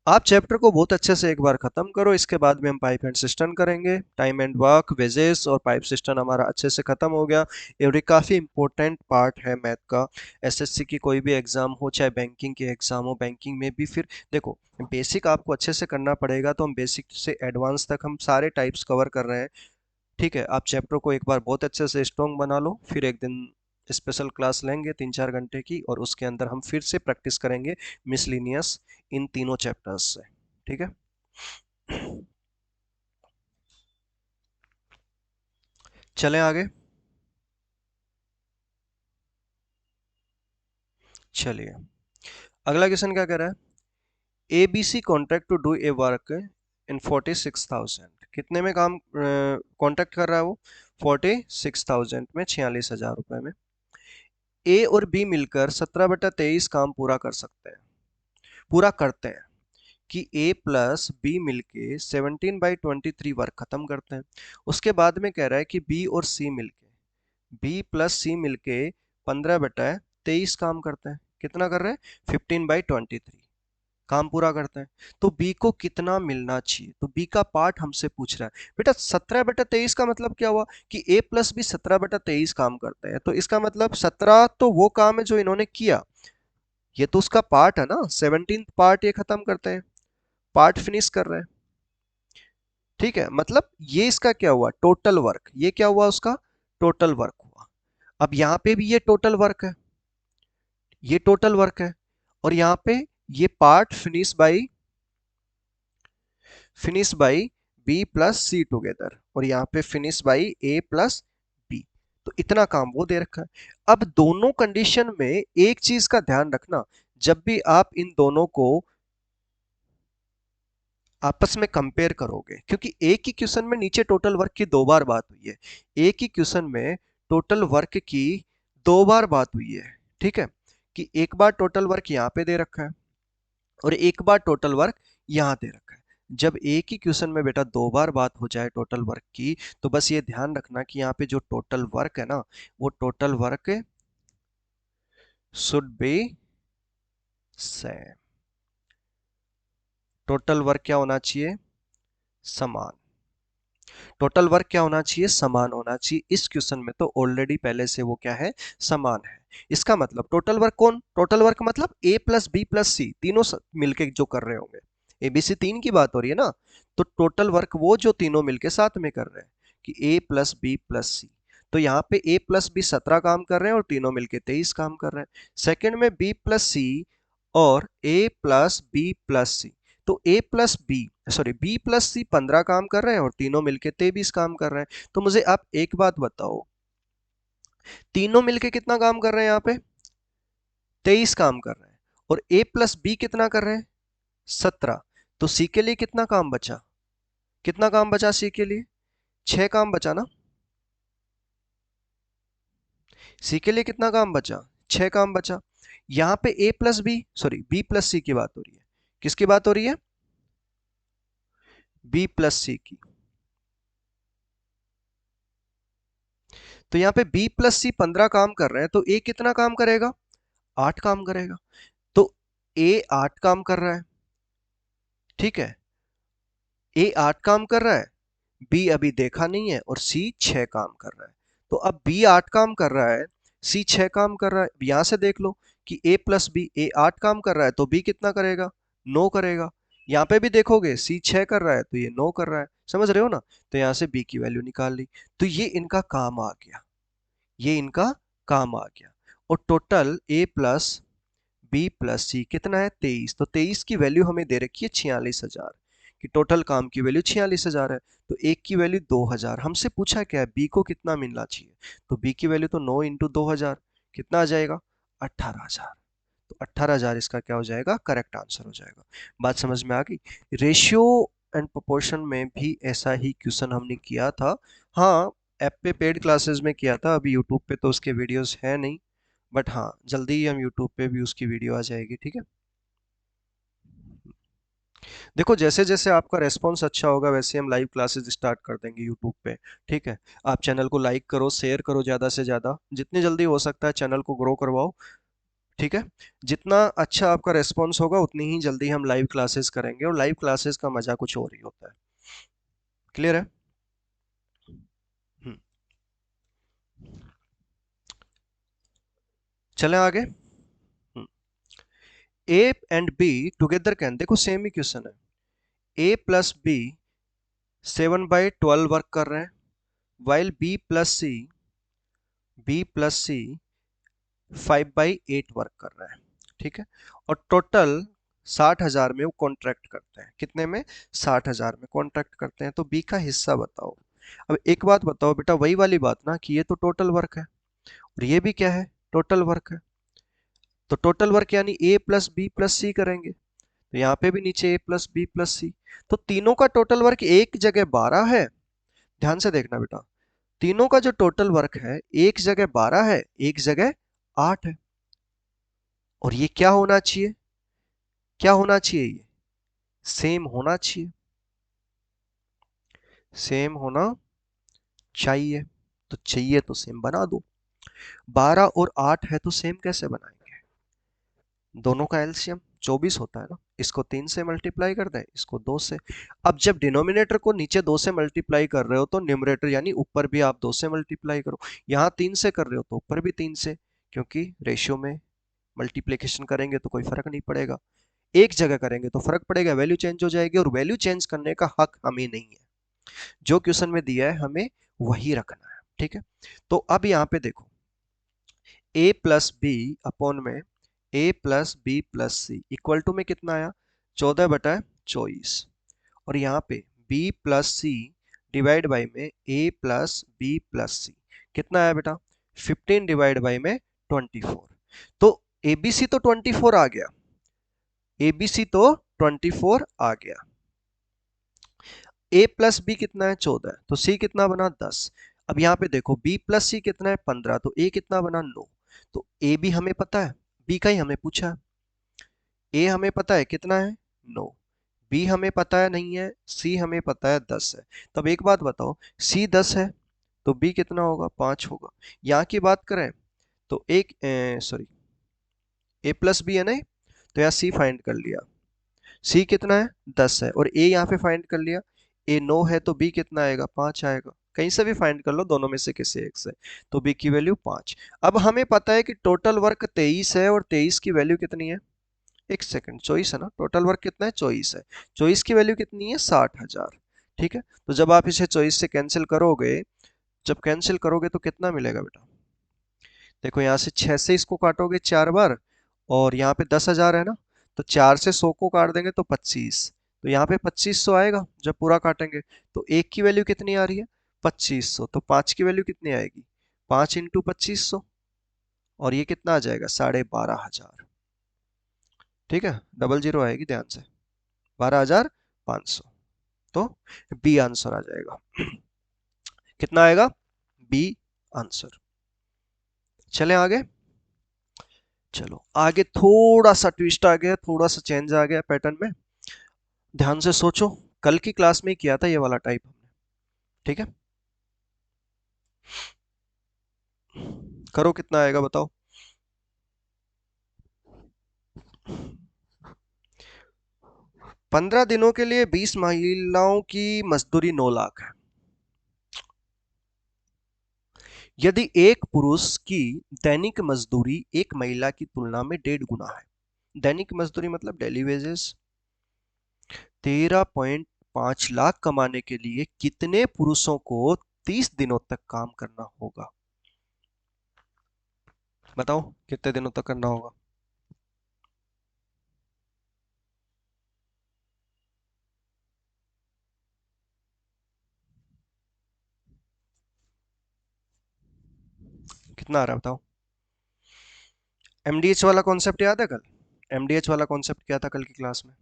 आप चैप्टर को बहुत अच्छे से एक बार खत्म करो, इसके बाद में हम पाइप एंड सिस्टम करेंगे। टाइम एंड वर्क, वेजेस और पाइप सिस्टम हमारा अच्छे से खत्म हो गया। ये काफ़ी इंपॉर्टेंट पार्ट है मैथ का। एसएससी की कोई भी एग्जाम हो, चाहे बैंकिंग के एग्जाम हो, बैंकिंग में भी फिर देखो, बेसिक आपको अच्छे से करना पड़ेगा, तो हम बेसिक से एडवांस तक हम सारे टाइप्स कवर कर रहे हैं। ठीक है, आप चैप्टर को एक बार बहुत अच्छे से स्ट्रॉन्ग बना लो, फिर एक दिन स्पेशल क्लास लेंगे 3-4 घंटे की, और उसके अंदर हम फिर से प्रैक्टिस करेंगे मिसलिनियस इन तीनों चैप्टर्स से। ठीक है। चलें आगे। चलिए, अगला क्वेश्चन क्या कह रहा है, A B C contract to do a work in 46,000। कितने में काम कॉन्ट्रैक्ट कर रहा है वो, 46,000 में, 46,000 रुपए में। ए और बी मिलकर 17/23 काम पूरा कर सकते हैं, पूरा करते हैं, कि ए प्लस बी मिलके 17/23 वर्क खत्म करते हैं। उसके बाद में कह रहा है कि बी और सी मिलके, बी प्लस सी मिलके 15/23 काम करते हैं। कितना कर रहे हैं, 15/23 काम पूरा करते हैं। तो बी को कितना मिलना चाहिए, तो बी का पार्ट हमसे पूछ रहा है। बेटा 17/23 का मतलब क्या हुआ कि ए प्लस बी 17/23 काम करते हैं, तो इसका मतलब 17 तो वो काम है जो इन्होंने किया, ये तो उसका पार्ट है ना, 17 पार्ट ये खत्म करते हैं, पार्ट फिनिश कर रहे हैं। ठीक है, मतलब ये इसका क्या हुआ, टोटल वर्क, ये क्या हुआ उसका टोटल वर्क हुआ। अब यहां पे भी ये टोटल वर्क है, ये टोटल वर्क है, और यहां पे ये part finish by B plus C together, और यहाँ पे finish by A plus B. तो इतना काम वो दे रखा है। अब दोनों कंडीशन में एक चीज का ध्यान रखना, जब भी आप इन दोनों को आपस में कंपेयर करोगे, क्योंकि एक ही क्वेश्चन में नीचे टोटल वर्क की दो बार बात हुई है, एक ही क्वेश्चन में टोटल वर्क की दो बार बात हुई है। ठीक है, कि एक बार टोटल वर्क यहाँ पे दे रखा है और एक बार टोटल वर्क यहाँ दे रखा है। जब एक ही क्वेश्चन में बेटा दो बार बात हो जाए टोटल वर्क की, तो बस ये ध्यान रखना कि यहाँ पे जो टोटल वर्क है ना, वो total work should be same, total work क्या होना चाहिए, समान। टोटल वर्क क्या होना चाहिए, समान होना चाहिए। इस क्वेश्चन में तो ऑलरेडी पहले से वो क्या है, समान है। इसका मतलब टोटल वर्क कौन, टोटल वर्क मतलब ए प्लस बी प्लस सी तीनों मिलके जो कर रहे होंगे, ए बी सी तीन की बात हो रही है ना, तो टोटल वर्क वो जो तीनों मिलके साथ में कर रहे हैं कि ए प्लस बी प्लस सी। तो यहाँ पे ए प्लस बी 17 काम कर रहे हैं और तीनों मिलके 23 काम कर रहे हैं। सेकंड में बी प्लस सी और A plus B plus C, तो A plus B sorry B plus C 15 काम कर रहे हैं और तीनों मिलके 23 काम कर रहे हैं। तो मुझे आप एक बात बताओ, तीनों मिलके कितना काम कर रहे हैं यहाँ पे, 23 काम कर रहे हैं, और ए प्लस बी कितना कर रहे हैं, 17। तो सी के लिए कितना काम बचा, कितना काम बचा सी के लिए, 6 काम बचा ना, सी के लिए कितना काम बचा, 6 काम बचा। यहाँ पे A plus B sorry B plus C की बात हो रही है, किसकी बात हो रही है, बी प्लस सी की। तो यहाँ पे बी प्लस सी 15 काम कर रहे हैं, तो ए कितना काम करेगा, 8 काम करेगा। तो ए 8 काम कर रहा है, ठीक है, ए 8 काम कर रहा है, बी अभी देखा नहीं है, और सी 6 काम कर रहा है। तो अब बी 8 काम कर रहा है, सी 6 काम कर रहा है, यहां से देख लो कि ए प्लस बी, ए 8 काम कर रहा है तो बी कितना करेगा, 9 करेगा। यहाँ पे भी देखोगे सी 6 कर रहा है तो ये 9 कर रहा है, समझ रहे हो ना। तो यहाँ से बी की वैल्यू निकाल ली, तो ये इनका काम आ गया, ये इनका काम आ गया। और total A plus B plus C कितना है, 23। तो 23 की वैल्यू हमें दे रखी है 46,000, कि टोटल काम की वैल्यू 46,000 है। तो एक की वैल्यू 2,000, हमसे पूछा क्या है, बी को कितना मिलना चाहिए, तो बी की वैल्यू तो 9 इंटू 2,000 कितना आ जाएगा, 18,000। तो 18,000 इसका क्या हो जाएगा, करेक्ट आंसर हो जाएगा। बात समझ में आ गई। रेशियो एंड प्रोपोर्शन में भी ऐसा ही क्वेश्चन हमने किया था, हाँ ऐप पे पेड क्लासेस में किया था, अभी यूट्यूब पे तो उसके वीडियोस है नहीं, बट हाँ जल्दी ही हम यूट्यूब पे भी उसकी वीडियो आ जाएगी, ठीक है। देखो जैसे जैसे आपका रेस्पॉन्स अच्छा होगा वैसे हम लाइव क्लासेस स्टार्ट कर देंगे यूट्यूब पे, ठीक है। आप चैनल को लाइक करो, शेयर करो, ज़्यादा से ज़्यादा जितनी जल्दी हो सकता है चैनल को ग्रो करवाओ, ठीक है। जितना अच्छा आपका रेस्पॉन्स होगा उतनी ही जल्दी हम लाइव क्लासेस करेंगे, और लाइव क्लासेस का मजा कुछ और ही होता है। क्लियर है। हम्म, चलें आगे। ए एंड बी टुगेदर कैन, देखो सेम ही क्वेश्चन है, ए प्लस बी 7/12 वर्क कर रहे हैं, वाइल बी प्लस सी 5/8 वर्क कर रहा है, ठीक है। और टोटल 60,000 में वो कॉन्ट्रैक्ट करते हैं, कितने में, 60,000 में कॉन्ट्रैक्ट करते हैं। तो बी का हिस्सा बताओ। अब एक बात बताओ बेटा, वही वाली बात ना कि ये तो टोटल वर्क है और ये भी क्या है, टोटल वर्क है। तो टोटल वर्क यानी ए प्लस बी प्लस सी करेंगे, तो यहाँ पे भी नीचे ए प्लस बी प्लस सी। तो तीनों का टोटल वर्क एक जगह 12 है, ध्यान से देखना बेटा, तीनों का जो टोटल वर्क है एक जगह 12 है, एक जगह 8 है। और ये क्या होना चाहिए, क्या होना चाहिए, ये सेम होना चाहिए, सेम होना चाहिए। तो चाहिए तो सेम बना दो, 12 और 8 है तो सेम कैसे बनाएंगे, दोनों का एलसीएम 24 होता है ना, इसको 3 से मल्टीप्लाई कर दें, इसको 2 से। अब जब डिनोमिनेटर को नीचे 2 से मल्टीप्लाई कर रहे हो तो न्यूमरेटर यानी ऊपर भी आप 2 से मल्टीप्लाई करो। यहाँ 3 से कर रहे हो तो ऊपर भी 3 से, क्योंकि रेशियो में मल्टीप्लिकेशन करेंगे तो कोई फर्क नहीं पड़ेगा, एक जगह करेंगे तो फर्क पड़ेगा, वैल्यू चेंज हो जाएगी, और वैल्यू चेंज करने का हक हमें नहीं है। जो क्वेश्चन में दिया है हमें वही रखना है, ठीक है। तो अब यहाँ पे देखो, a प्लस बी अपॉन में a plus B plus C equal to में कितना आया, 14/24। और यहाँ पे b plus C divide by में a plus B plus C कितना आया बेटा, 15 डिवाइड बाई में 24। तो abc तो 24 आ गया, abc तो 24 आ गया। a प्लस बी कितना है, 14, तो c कितना बना, 10। अब यहाँ पे देखो b प्लस सी कितना है, 15, तो a कितना बना, 9। तो a भी हमें पता है, b का ही हमें पूछा है। a हमें पता है कितना है, 9। b हमें पता है नहीं है, c हमें पता है 10 है। तब एक बात बताओ, c 10 है तो b कितना होगा, 5 होगा। यहाँ की बात करें तो एक सॉरी a प्लस बी है नहीं, तो यहाँ c फाइंड कर लिया, c कितना है, 10 है, और a यहाँ पे फाइंड कर लिया, a 9 है तो b कितना आएगा, 5 आएगा। कहीं से भी फाइंड कर लो, दोनों में से किसी एक से, तो b की वैल्यू 5। अब हमें पता है कि टोटल वर्क 23 है, और 23 की वैल्यू कितनी है, एक सेकंड, 24 है ना, टोटल वर्क कितना है, 24 है। 24 की वैल्यू कितनी है, 60,000। ठीक है, तो जब आप इसे 24 से कैंसिल करोगे, जब कैंसिल करोगे तो कितना मिलेगा बेटा, देखो यहाँ से 6 से इसको काटोगे 4 बार, और यहाँ पे 10,000 है ना, तो 4 से 100 को काट देंगे तो 25, तो यहाँ पे 2500 आएगा जब पूरा काटेंगे। तो एक की वैल्यू कितनी आ रही है, 2500, तो 5 की वैल्यू कितनी आएगी, 5 इंटू 2500, और ये कितना आ जाएगा, 12,500। ठीक है, डबल जीरो आएगी ध्यान से, 12,500। तो बी आंसर आ जाएगा। कितना आएगा, बी आंसर। चलें आगे, चलो आगे थोड़ा सा ट्विस्ट आ गया, थोड़ा सा चेंज आ गया पैटर्न में, ध्यान से सोचो, कल की क्लास में किया था ये वाला टाइप हमने, ठीक है। करो, कितना आएगा बताओ, 15 दिनों के लिए 20 महिलाओं की मजदूरी 9 लाख है। यदि एक पुरुष की दैनिक मजदूरी एक महिला की तुलना में 1.5 गुना है, दैनिक मजदूरी मतलब डेली वेजेस, 13.5 लाख कमाने के लिए कितने पुरुषों को 30 दिनों तक काम करना होगा, बताओ कितने दिनों तक करना होगा। कितना आ रहा है बताओ, एमडीएच वाला कॉन्सेप्ट याद है कल, एमडीएच वाला कॉन्सेप्ट क्या था कल की क्लास में,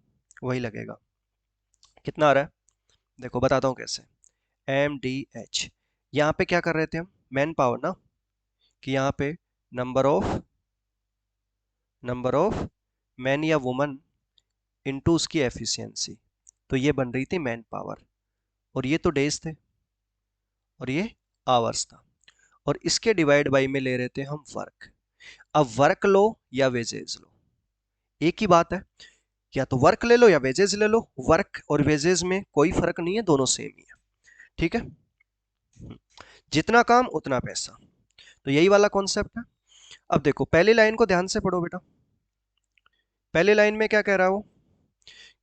वही लगेगा। कितना आ रहा है, देखो बताता हूँ कैसे। एमडीएच, यहाँ पे क्या कर रहे थे हम, मैन पावर ना, कि यहाँ पे नंबर ऑफ मैन या वुमन इनटू उसकी एफिशिएंसी, तो ये बन रही थी मैन पावर, और ये तो डेज थे, और ये आवर्स था, और इसके डिवाइड बाई में ले रहे थे हम वर्क। अब वर्क लो या वेजेज लो, एक ही बात है, या तो वर्क ले लो या वेजेज ले लो, वर्क और वेजेज में कोई फर्क नहीं है, दोनों सेम ही है, ठीक है। जितना काम उतना पैसा, तो यही वाला कॉन्सेप्ट है। अब देखो पहली लाइन को ध्यान से पढ़ो बेटा, पहली लाइन में क्या कह रहा हूं,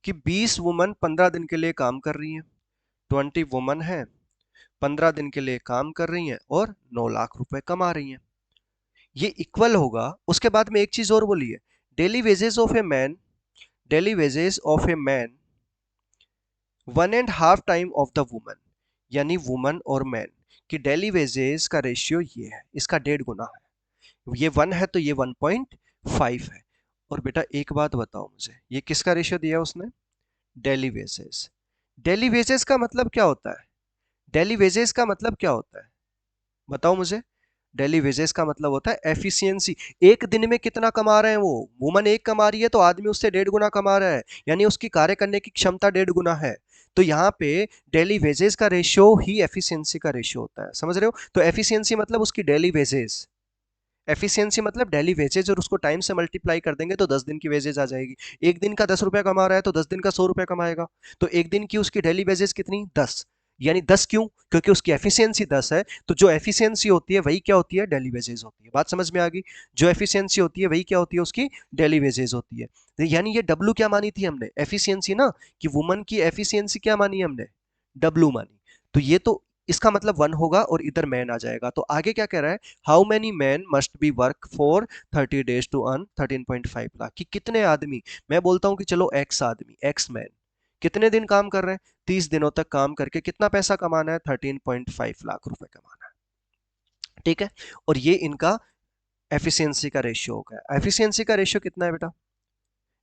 कि 20 वुमन 15 दिन के लिए काम कर रही हैं, 20 वुमन है, 15 दिन के लिए काम कर रही हैं और 9 लाख रुपए कमा रही हैं, ये इक्वल होगा। उसके बाद में एक चीज और बोली है, daily wages of a man, daily wages of a man 1.5 time of the woman, यानी वुमन और मैन की डेली वेजेस का रेशियो ये है, इसका 1.5 गुना है, ये 1 है तो ये 1.5 है। और बेटा एक बात बताओ मुझे, ये किसका रेशियो दिया उसने, डेली वेजेस। डेली वेजेस का मतलब क्या होता है, डेली वेजेस का मतलब क्या होता है, बताओ मुझे। डेली वेजेस का मतलब होता है एफिशिएंसी, एक दिन में कितना कमा रहे हैं वो, वुमन एक कमा रही है तो आदमी उससे 1.5 गुना कमा रहा है, यानी उसकी कार्य करने की क्षमता 1.5 गुना है। तो यहाँ पे डेली वेजेस का रेशियो ही एफिशिएंसी का रेशियो होता है, समझ रहे हो, तो एफिशिएंसी मतलब उसकी डेली वेजेस, एफिशिएंसी मतलब डेली वेजेज, और उसको टाइम से मल्टीप्लाई कर देंगे तो 10 दिन की वेजेज आ जाएगी। एक दिन का 10 रुपया कमा रहा है तो 10 दिन का 100 रुपया कमाएगा। तो एक दिन की उसकी डेली वेजेज कितनी? 10। यानी 10 क्यों? क्योंकि उसकी एफिशिएंसी 10 है। तो जो एफिशिएंसी होती है वही क्या होती है? डेली वेजेज होती है। बात समझ में आ गई? जो एफिशिएंसी होती है वही क्या होती है? उसकी डेली वेजेज होती है। तो यानी ये डब्ल्यू क्या मानी थी हमने? एफिशिएंसी ना, कि वुमन की एफिशिएंसी क्या मानी हमने? डब्ल्यू मानी। तो ये तो इसका मतलब 1 होगा और इधर मैन आ जाएगा। तो आगे क्या कह रहा है? How many man must be work for 30 days to earn 13.5 lakh. कि कितने आदमी, मैं बोलता हूं कि चलो एक्स आदमी, एक्स मैन कितने दिन काम कर रहे हैं? 30 दिनों तक काम करके कितना पैसा कमाना है? 13.5 लाख रुपए कमाना है। ठीक है। और ये इनका एफिशिएंसी का रेशियो हो गया। एफिशिएंसी का रेशियो कितना है बेटा?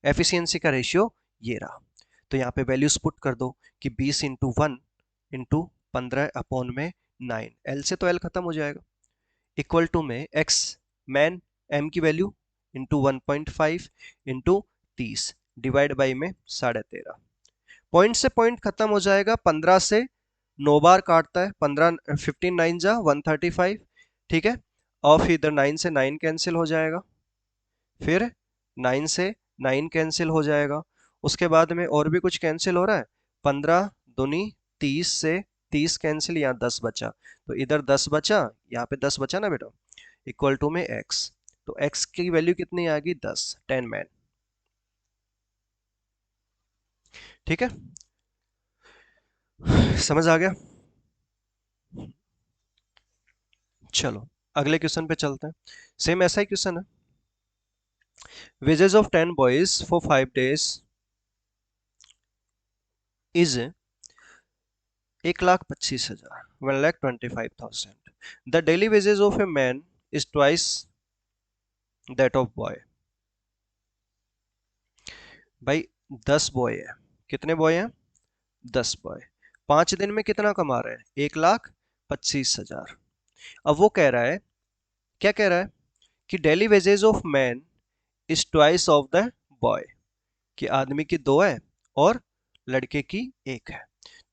एफिशिएंसी का रेशियो ये रहा। तो यहाँ पे वैल्यूज पुट कर दो कि 20 इंटू 1 इंटू 15 अपॉन में 9, एल से तो एल खत्म हो जाएगा, इक्वल टू में एक्स मैन, एम की value into 1.5 into 30 divide by में 13.5। पॉइंट से पॉइंट खत्म हो जाएगा। 15 से 9 बार काटता है, 15 15 9 जा 135। ठीक है। और फिर इधर 9 से 9 कैंसिल हो जाएगा, फिर 9 से 9 कैंसिल हो जाएगा। उसके बाद में और भी कुछ कैंसिल हो रहा है। 15 दूनी 30 से 30 कैंसिल, यहाँ 10 बचा, तो इधर 10 बचा, यहाँ पे 10 बचा ना बेटा, इक्वल टू में x। तो x की वैल्यू कितनी आ गई? 10, 10 मैन। ठीक है, समझ आ गया? चलो अगले क्वेश्चन पे चलते हैं। सेम ऐसा ही क्वेश्चन है। Wages of 10 boys for 5 days is 1,25,000, 1,25,000। The daily wages of a man is twice that of boy. भाई 10 बॉय है। कितने बॉय हैं? 10 बॉय। 5 दिन में कितना कमा रहे हैं? 1,25,000। अब वो कह रहा है, क्या कह रहा है? कि daily wages of man is twice of the boy, कि आदमी की 2 है और लड़के की 1 है।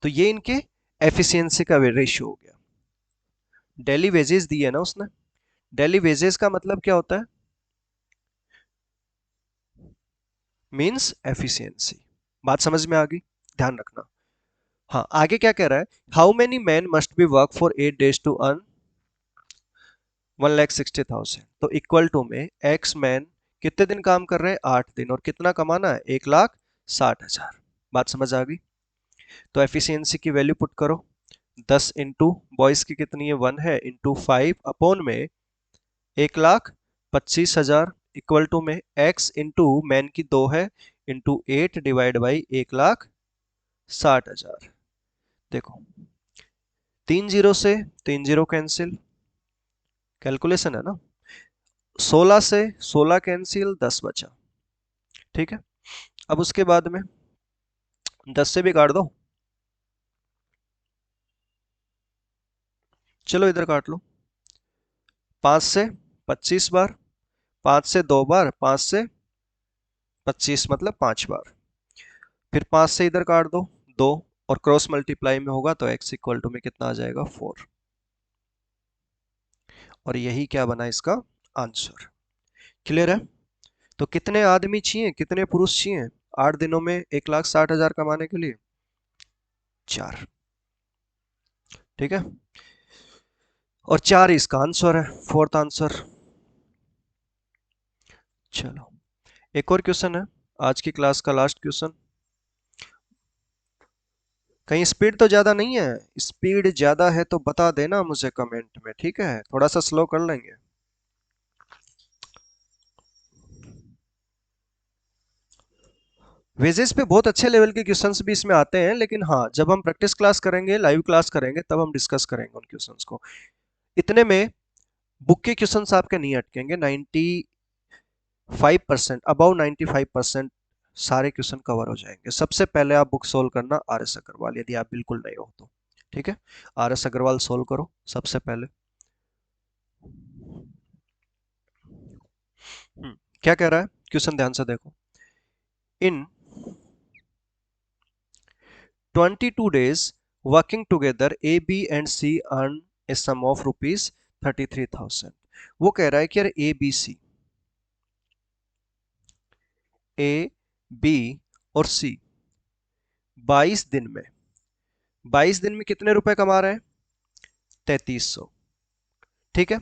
तो ये इनके एफिशिएंसी का रेशियो हो गया। डेली वेजेस दी है ना उसने। डेली वेजेस का मतलब क्या होता है? Means efficiency. बात समझ में आ गई? ध्यान रखना। हाँ, आगे क्या कह रहा है? How many man must be work for 8 days to earn 1,60,000। तो इक्वल टू में एक्स मैन कितने दिन काम कर रहे हैं? 8 दिन, और कितना कमाना है? 1,60,000। बात समझ आ गई? तो एफिशिएंसी की वैल्यू पुट करो। 10 इंटू बॉयज की कितनी है? 1 है, इंटू 5 अपॉन में 1,25,000 इक्वल टू में एक्स इंटू मैन की 2 है, इंटू 8 डिवाइड बाई 1,60,000। देखो 3 जीरो से 3 जीरो कैंसिल, कैलकुलेशन है ना। 16 से 16 कैंसिल, 10 बचा। ठीक है। अब उसके बाद में 10 से भी काट दो, चलो इधर काट लो। 5 से 25 बार, 5 से 2 बार, 5 से 25 मतलब 5 बार। फिर 5 से इधर काट दो, 2, और क्रॉस मल्टीप्लाई में होगा तो x इक्वल टू में कितना आ जाएगा? 4। और यही क्या बना इसका आंसर। क्लियर है? तो कितने आदमी चाहिए, कितने पुरुष चाहिए 8 दिनों में 1,60,000 कमाने के लिए? 4। ठीक है। और 4 इसका आंसर है, फोर्थ आंसर। चलो एक और क्वेश्चन है, आज की क्लास का लास्ट क्वेश्चन। कहीं स्पीड तो ज्यादा नहीं है? स्पीड ज्यादा है तो बता देना मुझे कमेंट में, ठीक है? थोड़ा सा स्लो कर लेंगे। वेजेस पे बहुत अच्छे लेवल के क्वेश्चंस भी इसमें आते हैं, लेकिन हाँ जब हम प्रैक्टिस क्लास करेंगे, लाइव क्लास करेंगे, तब हम डिस्कस करेंगे उन क्वेश्चंस को। इतने में बुक के क्वेश्चंस आपके नहीं अटकेंगे। 95%, अबाउ 95% सारे क्वेश्चन कवर हो जाएंगे। सबसे पहले आप बुक सोल्व करना आर एस अग्रवाल, यदि आप बिल्कुल नए हो तो। ठीक है, आर एस अग्रवाल सोल्व करो सबसे पहले। क्या कह रहा है क्वेश्चन, ध्यान से देखो। इन 22 days working together, A, B and C earn a sum of rupees 33,000. वो कह रहा है कि यार ए बी और सी 22 दिन में 22 दिन में कितने रुपए कमा रहे हैं? 3300। ठीक है।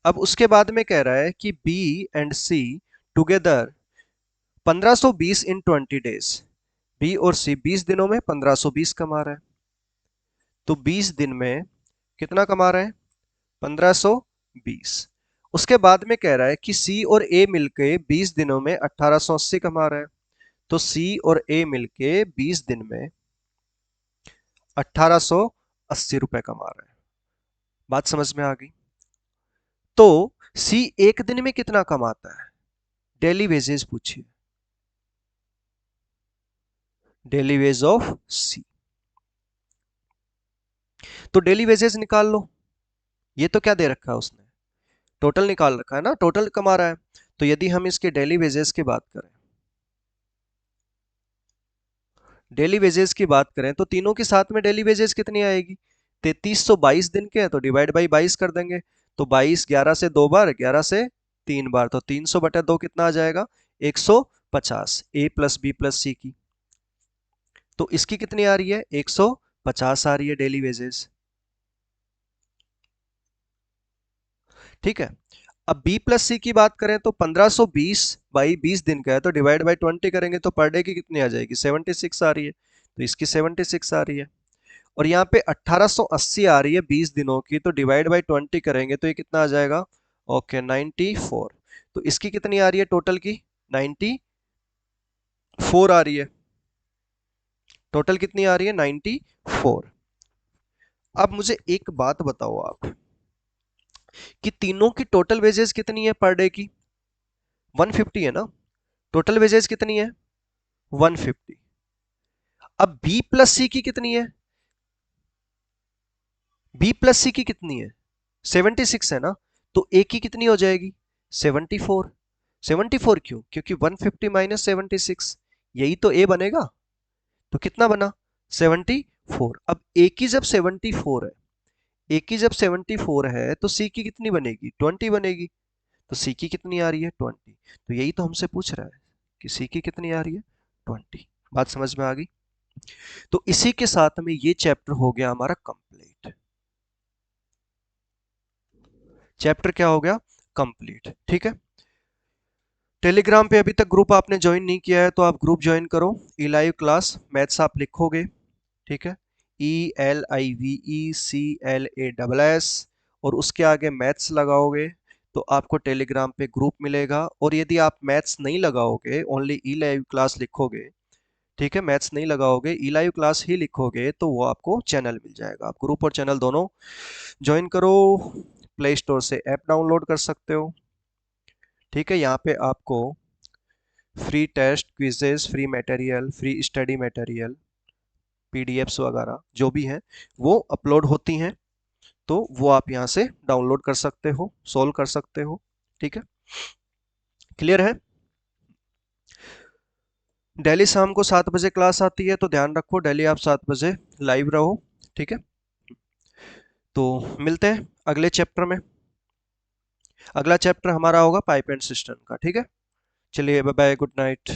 अब उसके बाद में कह रहा है कि B and C together 1520 in 20 days. B और सी 20 दिनों में 1520 कमा रहा है। तो 20 दिन में कितना कमा रहे हैं? 1520। उसके बाद में कह रहा है कि सी और ए मिलके 20 दिनों में 1880 कमा रहा है। तो सी और ए मिलके 20 दिन में 1880 रुपए कमा रहे हैं। बात समझ में आ गई? तो सी एक दिन में कितना कमाता है? डेली वेजेस पूछिए, डेली वेज ऑफ सी। तो डेली वेजेस निकाल लो। ये तो क्या दे रखा है उसने? टोटल निकाल रखा है ना, टोटल कमा रहा है। तो यदि हम इसके डेली वेजेस की बात करें, डेली वेजेस की बात करें तो तीनों के साथ में डेली वेजेस कितनी आएगी? 3322 दिन के हैं तो डिवाइड बाई 22 कर देंगे। तो 22 11 से 2 बार, 11 से 3 बार, तो 300/2 कितना आ जाएगा? 150 ए प्लस बी प्लस सी की। तो इसकी कितनी आ रही है? 150 आ रही है डेली वेजेस। ठीक है। अब बी प्लस सी की बात करें तो 1520 बाई 20 दिन का है तो डिवाइड बाई 20 करेंगे तो पर डे की कितनी आ जाएगी? 76 आ रही है। तो इसकी 76 आ रही है। और यहाँ पे 1880 आ रही है 20 दिनों की, तो डिवाइड बाई 20 करेंगे तो ये कितना आ जाएगा? ओके 94। तो इसकी कितनी आ रही है टोटल की? 94 आ रही है। टोटल कितनी आ रही है? 94। अब मुझे एक बात बताओ आप कि तीनों की टोटल वेजेस कितनी है पर डे की? 150 है ना। टोटल वेजेस कितनी है? 150। अब बी प्लस सी की कितनी है? बी प्लस सी की कितनी है? 76 है ना। तो ए की कितनी हो जाएगी? 74। 74 क्यों? क्योंकि 150 माइनस 76, यही तो ए बनेगा। तो कितना बना? 74। अब ए की जब 74 है, ए की जब 74 है तो सी की कितनी बनेगी? 20 बनेगी। तो सी की कितनी आ रही है? 20। तो यही तो हमसे पूछ रहा है कि सी की कितनी आ रही है? 20। बात समझ में आ गई? तो इसी के साथ में ये चैप्टर हो गया हमारा कंप्लीट। चैप्टर क्या हो गया? कंप्लीट। ठीक है। टेलीग्राम पे अभी तक ग्रुप आपने ज्वाइन नहीं किया है तो आप ग्रुप ज्वाइन करो। ई लाइव क्लास मैथ्स आप लिखोगे, ठीक है, ELIVECLASS, और उसके आगे मैथ्स लगाओगे तो आपको टेलीग्राम पे ग्रुप मिलेगा। और यदि आप मैथ्स नहीं लगाओगे, ओनली ई लाइव क्लास लिखोगे, ठीक है, मैथ्स नहीं लगाओगे, ई लाइव क्लास ही लिखोगे, तो वो आपको चैनल मिल जाएगा। आप ग्रुप और चैनल दोनों ज्वाइन करो। प्ले स्टोर से ऐप डाउनलोड कर सकते हो। ठीक है। यहाँ पे आपको free test, quizzes, free material, free study material, PDFs वगैरह जो भी हैं वो अपलोड होती हैं। तो वो आप यहाँ से डाउनलोड कर सकते हो, सोल्व कर सकते हो। ठीक है। क्लियर है? डेली शाम को 7 बजे क्लास आती है तो ध्यान रखो, डेली आप 7 बजे लाइव रहो। ठीक है। तो मिलते हैं अगले चैप्टर में। अगला चैप्टर हमारा होगा पाइप एंड सिस्टम का। ठीक है। चलिए बाय बाय, गुड नाइट।